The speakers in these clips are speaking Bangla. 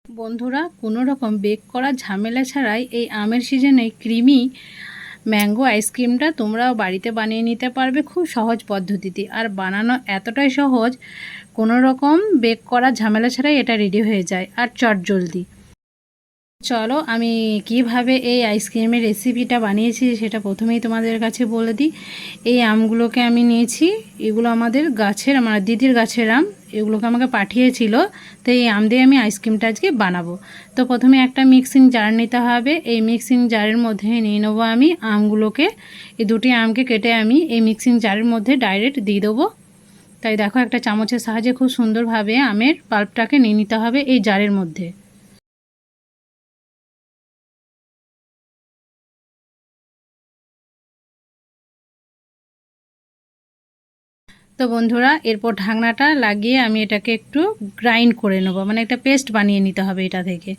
বন্ধুরা, কোনো রকম বেক করার ঝামেলা ছাড়াই এই আমের সিজনে ক্রিমি ম্যাঙ্গো আইসক্রিমটা তোমরাও বাড়িতে বানিয়ে নিতে পারবে খুব সহজ পদ্ধতিতে। আর বানানো এতটাই সহজ, কোনো রকম বেক করার ঝামেলা ছাড়াই এটা রেডি হয়ে যায় আর চটজলদি। চলো আমি কিভাবে এই আইসক্রিমের রেসিপিটা বানিয়েছি সেটা প্রথমেই তোমাদের কাছে বলে দিই। এই আমগুলোকে আমি নিয়েছি, এগুলো আমাদের গাছের, আমার দিদির গাছের আম, এগুলোকে আমাকে পাঠিয়েছিল। তো এই আম দিয়ে আমি আইসক্রিমটা আজকে বানাবো। তো প্রথমে একটা মিক্সিং জার নিতে হবে। এই মিক্সিং জারের মধ্যে নিয়ে নেবো আমি আমগুলোকে। এই দুটি আমকে কেটে আমি এই মিক্সিং জারের মধ্যে ডাইরেক্ট দিয়ে দেবো। তাই দেখো, একটা চামচের সাহায্যে খুব সুন্দরভাবে আমের পাল্পটাকে নিয়ে নিতে হবে এই জারের মধ্যে। তো বন্ধুরা, এরপর ঢাকনাটা লাগিয়ে আমি এটাকে একটু গ্রাইন্ড করে নেবো, মানে একটা পেস্ট বানিয়ে নিতে হবে এটা থেকে।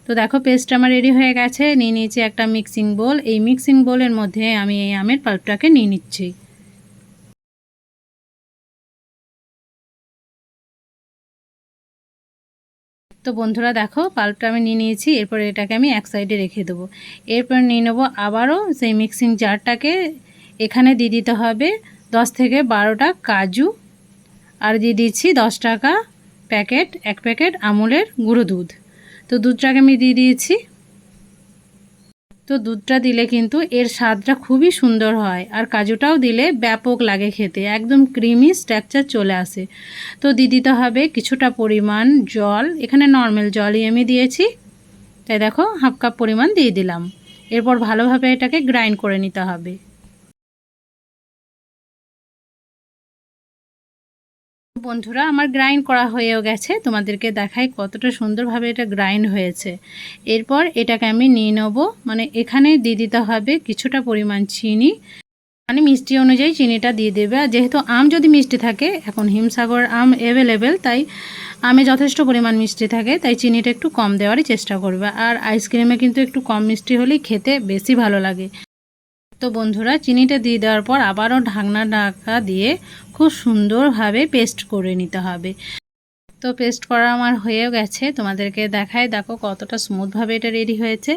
তো দেখো, পেস্ট আমার রেডি হয়ে গেছে। নিয়ে নিয়েছি একটা মিক্সিং বোল। এই মিক্সিং বোলের মধ্যে আমি এই আমের পাল্পটাকে নিয়ে নিচ্ছি। তো বন্ধুরা দেখো, পাল্পটা আমি নিয়ে নিয়েছি। এরপর এটাকে আমি এক সাইডে রেখে দেবো। এরপর নিয়ে নেবো আবারও সেই মিক্সিং জারটাকে, এখানে দিয়ে দিতে হবে 10 থেকে 12টা কাজু, আর দিয়ে দিচ্ছি 10 টাকা প্যাকেট, এক প্যাকেট আমুলের গুঁড়ো দুধ। তো দুধটাকে আমি দিয়ে দিয়েছি। তো দুধটা দিলে কিন্তু এর স্বাদটা খুবই সুন্দর হয়, আর কাজুটাও দিলে ব্যাপক লাগে খেতে, একদম ক্রিমি স্ট্রাকচার চলে আসে। তো দিয়ে দিতে হবে কিছুটা পরিমাণ জল, এখানে নর্মাল জলই আমি দিয়েছি। তাই দেখো, হাফ কাপ পরিমাণ দিয়ে দিলাম। এরপর ভালোভাবে এটাকে গ্রাইন্ড করে নিতে হবে। বন্ধুরা, আমার গ্রাইন্ড করা হয়েও গেছে, তোমাদেরকে দেখাই কতটা সুন্দরভাবে এটা গ্রাইন্ড হয়েছে। এরপর এটাকে আমি নিয়ে নেব, মানে এখানে দিয়ে দিতে হবে কিছুটা পরিমাণ চিনি, মানে মিষ্টি অনুযায়ী চিনিটা দিয়ে দেবে। আর যেহেতু আম যদি মিষ্টি থাকে, এখন হিমসাগর আম অ্যাভেলেবেল, তাই আমে যথেষ্ট পরিমাণ মিষ্টি থাকে, তাই চিনিটা একটু কম দেওয়ারই চেষ্টা করবে। আর আইসক্রিমে কিন্তু একটু কম মিষ্টি হলেই খেতে বেশি ভালো লাগে। তো বন্ধুরা, চিনিটা দিয়ে দেওয়ার পর আবারও ঢাকা দিয়ে খুব সুন্দরভাবে পেস্ট করে নিতে হবে। তো পেস্ট করা আমার হয়েও গেছে, তোমাদেরকে দেখাই, দেখো কতটা স্মুথভাবে এটা রেডি হয়েছে।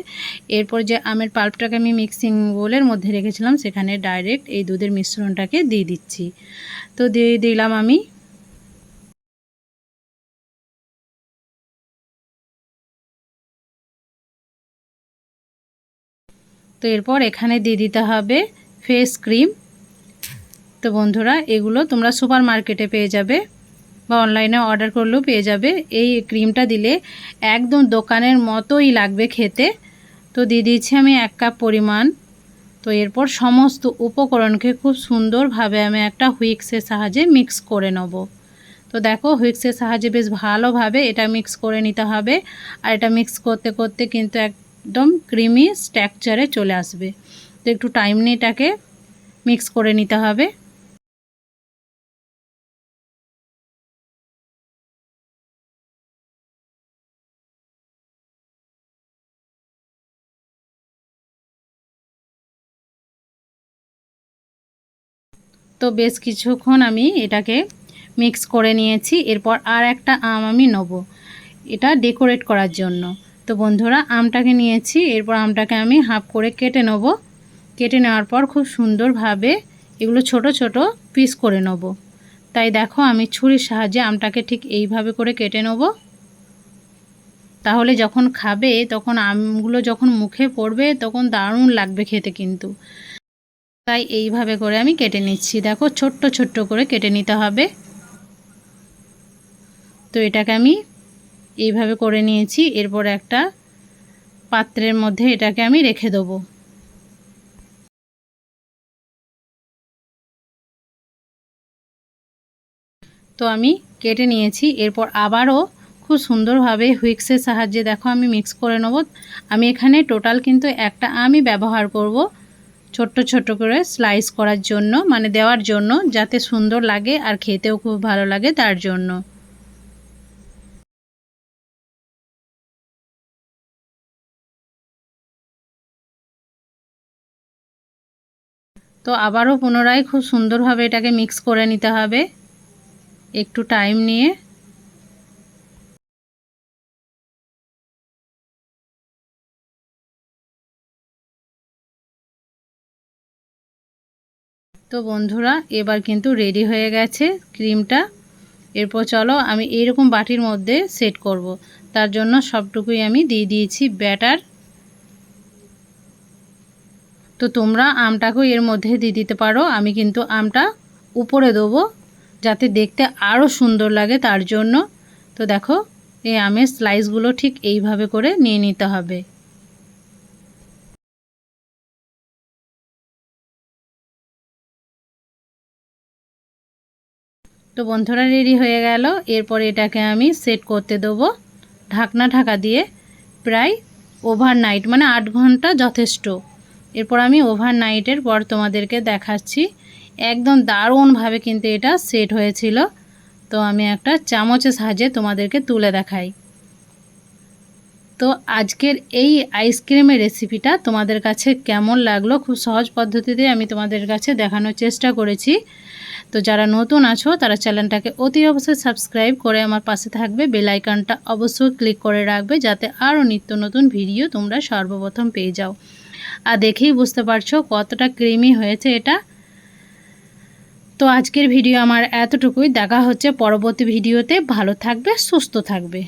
এরপর যে আমের পাল্পটাকে আমি মিক্সিং বোলের মধ্যে রেখেছিলাম, সেখানে ডাইরেক্ট এই দুধের মিশ্রণটাকে দিয়ে দিচ্ছি। তো দিয়ে দিলাম আমি। তো এরপর এখানে দিয়ে দিতে হবে ফেস ক্রিম। তো বন্ধুরা, এগুলো তোমরা সুপার মার্কেটে পেয়ে যাবে বা অনলাইনে অর্ডার করলেও পেয়ে যাবে। এই ক্রিমটা দিলে একদম দোকানের মতোই লাগবে খেতে। তো দিয়ে দিয়েছি আমি 1 কাপ পরিমাণ। তো এরপর সমস্ত উপকরণকে খুব সুন্দরভাবে আমি একটা হুইক্সের সাহায্যে মিক্স করে নেব। তো দেখো, হুইক্সের সাহায্যে বেশ ভালোভাবে এটা মিক্স করে নিতে হবে। আর এটা মিক্স করতে করতে কিন্তু একদম ক্রিমি স্ট্রাকচারে চলে আসবে। তো একটু টাইম নিয়ে এটাকে মিক্স করে নিতে হবে। তো বেশ কিছুক্ষণ আমি এটাকে মিক্স করে নিয়েছি। এরপর আর একটা আম আমি নেব এটা ডেকোরেট করার জন্য। তো বন্ধুরা, আমটাকে নিয়েছি। এরপর আমটাকে আমি হাফ করে কেটে নেব। কেটে নেওয়ার পর খুব সুন্দরভাবে এগুলো ছোট ছোট পিস করে নেব। তাই দেখো, আমি ছুরির সাহায্যে আমটাকে ঠিক এইভাবে করে কেটে নেব। তাহলে যখন খাবে, তখন আমগুলো যখন মুখে পড়বে, তখন দারুণ লাগবে খেতে কিন্তু। তাই এইভাবে করে আমি কেটে নিচ্ছি। দেখো, ছোট্ট ছোট্ট করে কেটে নিতে হবে। তো এটাকে আমি এইভাবে করে নিয়েছি। এরপর একটা পাত্রের মধ্যে এটাকে আমি রেখে দেবো। তো আমি কেটে নিয়েছি। এরপর আবারও খুব সুন্দরভাবে হুইক্সের সাহায্যে দেখো আমি মিক্স করে নেব। আমি এখানে টোটাল কিন্তু একটা আমই ব্যবহার করব, ছোট্ট ছোট্ট করে স্লাইস করার জন্য, মানে দেওয়ার জন্য, যাতে সুন্দর লাগে আর খেতেও খুব ভালো লাগে তার জন্য। তো আবারও পুনরায় খুব সুন্দরভাবে এটাকে মিক্স করে নিতে হবে একটু টাইম নিয়ে। তো বন্ধুরা এবার কিন্তু রেডি হয়ে গেছে ক্রিমটা। এরপর চলো আমি এইরকম বাটির মধ্যে সেট করব। তার জন্য সবটুকুই আমি দিয়ে দিয়েছি ব্যাটার। তো তোমরা আমটাকেও এর মধ্যে দিয়ে দিতে পারো, আমি কিন্তু আমটা উপরে দেবো যাতে দেখতে আরও সুন্দর লাগে তার জন্য। তো দেখো এই আমের স্লাইসগুলো ঠিক এইভাবে করে নিয়ে নিতে হবে। তো বন্ধুরা রেডি হয়ে গেল। এরপর এটাকে আমি সেট করতে দেবো ঢাকা দিয়ে প্রায় ওভারনাইট, মানে 8 ঘন্টা যথেষ্ট। এরপর আমি ওভারনাইটের পর তোমাদেরকে দেখাচ্ছি। একদম দারুণভাবে কিন্তু এটা সেট হয়েছিল। তো আমি একটা চামচের সাহায্যে তোমাদেরকে তুলে দেখাই। তো আজকের এই আইসক্রিমের রেসিপিটা তোমাদের কাছে কেমন লাগলো? খুব সহজ পদ্ধতিতে আমি তোমাদের কাছে দেখানোর চেষ্টা করেছি। তো যারা নতুন আছো তারা চ্যানেলটাকে অতি অবশ্যই সাবস্ক্রাইব করে আমার পাশে থাকবে, বেল আইকনটা অবশ্যই ক্লিক করে রাখবে যাতে আরও নিত্য নতুন ভিডিও তোমরা সর্বপ্রথম পেয়ে যাও। আর দেখেই বুঝতে পারছো কতটা ক্রিমি হয়েছে এটা। তো আজকের ভিডিও আমার এতটুকুই। দেখা হচ্ছে পরবর্তী ভিডিওতে। ভালো থাকবে, সুস্থ থাকবে।